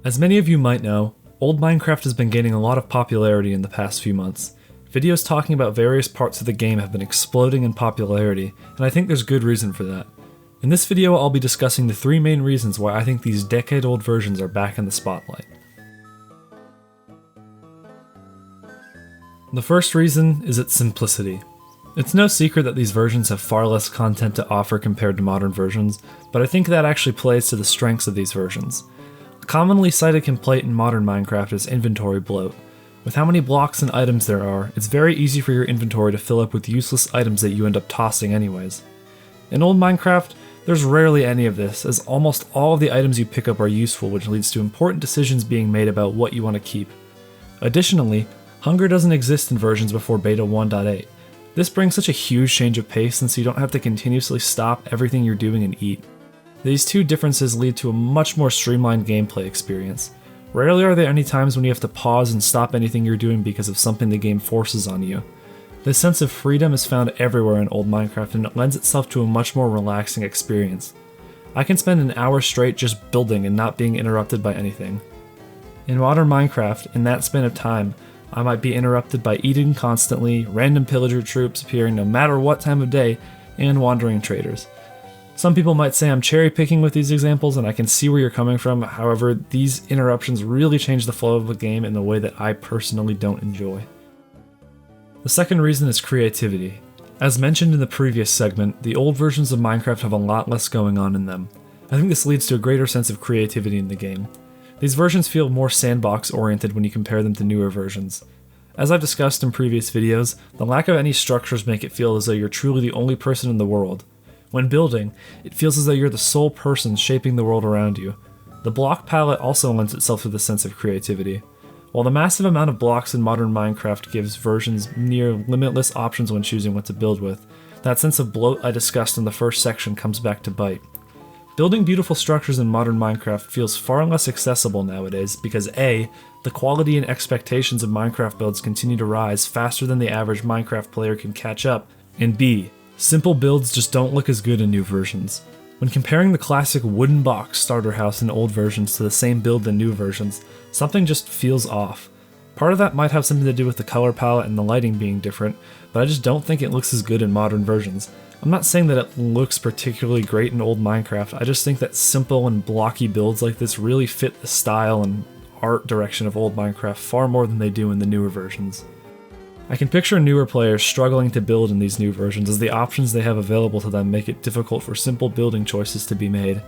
As many of you might know, old Minecraft has been gaining a lot of popularity in the past few months. Videos talking about various parts of the game have been exploding in popularity, and I think there's good reason for that. In this video, I'll be discussing the three main reasons why I think these decade-old versions are back in the spotlight. The first reason is its simplicity. It's no secret that these versions have far less content to offer compared to modern versions, but I think that actually plays to the strengths of these versions. A commonly cited complaint in modern Minecraft is inventory bloat. With how many blocks and items there are, it's very easy for your inventory to fill up with useless items that you end up tossing anyways. In old Minecraft, there's rarely any of this, as almost all of the items you pick up are useful, which leads to important decisions being made about what you want to keep. Additionally, hunger doesn't exist in versions before Beta 1.8. This brings such a huge change of pace since you don't have to continuously stop everything you're doing and eat. These two differences lead to a much more streamlined gameplay experience. Rarely are there any times when you have to pause and stop anything you're doing because of something the game forces on you. This sense of freedom is found everywhere in old Minecraft, and it lends itself to a much more relaxing experience. I can spend an hour straight just building and not being interrupted by anything. In modern Minecraft, in that span of time, I might be interrupted by eating constantly, random pillager troops appearing no matter what time of day, and wandering traders. Some people might say I'm cherry picking with these examples, and I can see where you're coming from. However, these interruptions really change the flow of the game in a way that I personally don't enjoy. The second reason is creativity. As mentioned in the previous segment, the old versions of Minecraft have a lot less going on in them. I think this leads to a greater sense of creativity in the game. These versions feel more sandbox oriented when you compare them to newer versions. As I've discussed in previous videos, the lack of any structures make it feel as though you're truly the only person in the world. When building, it feels as though you're the sole person shaping the world around you. The block palette also lends itself to this sense of creativity. While the massive amount of blocks in modern Minecraft gives versions near limitless options when choosing what to build with, that sense of bloat I discussed in the first section comes back to bite. Building beautiful structures in modern Minecraft feels far less accessible nowadays because A, the quality and expectations of Minecraft builds continue to rise faster than the average Minecraft player can catch up, and B, simple builds just don't look as good in new versions. When comparing the classic wooden box starter house in old versions to the same build in new versions, something just feels off. Part of that might have something to do with the color palette and the lighting being different, but I just don't think it looks as good in modern versions. I'm not saying that it looks particularly great in old Minecraft, I just think that simple and blocky builds like this really fit the style and art direction of old Minecraft far more than they do in the newer versions. I can picture newer players struggling to build in these new versions as the options they have available to them make it difficult for simple building choices to be made.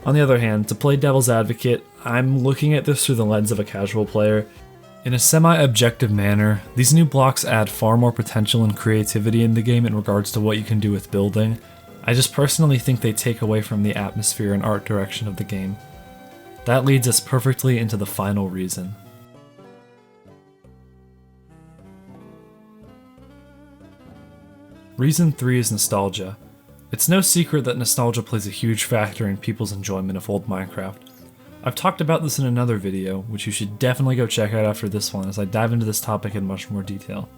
On the other hand, to play devil's advocate, I'm looking at this through the lens of a casual player. In a semi-objective manner, these new blocks add far more potential and creativity in the game in regards to what you can do with building. I just personally think they take away from the atmosphere and art direction of the game. That leads us perfectly into the final reason. Reason 3 is nostalgia. It's no secret that nostalgia plays a huge factor in people's enjoyment of old Minecraft. I've talked about this in another video, which you should definitely go check out after this one as I dive into this topic in much more detail.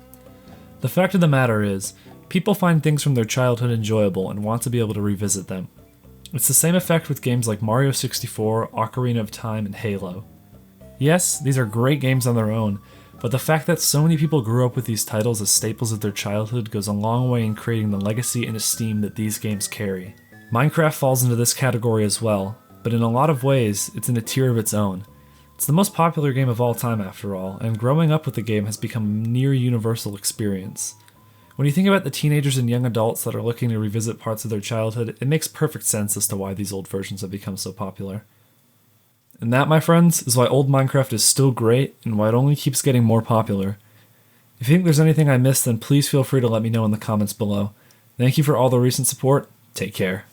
The fact of the matter is, people find things from their childhood enjoyable and want to be able to revisit them. It's the same effect with games like Mario 64, Ocarina of Time, and Halo. Yes, these are great games on their own, but the fact that so many people grew up with these titles as staples of their childhood goes a long way in creating the legacy and esteem that these games carry. Minecraft falls into this category as well, but in a lot of ways, it's in a tier of its own. It's the most popular game of all time after all, and growing up with the game has become a near universal experience. When you think about the teenagers and young adults that are looking to revisit parts of their childhood, it makes perfect sense as to why these old versions have become so popular. And that, my friends, is why old Minecraft is still great and why it only keeps getting more popular. If you think there's anything I missed, then please feel free to let me know in the comments below. Thank you for all the recent support. Take care.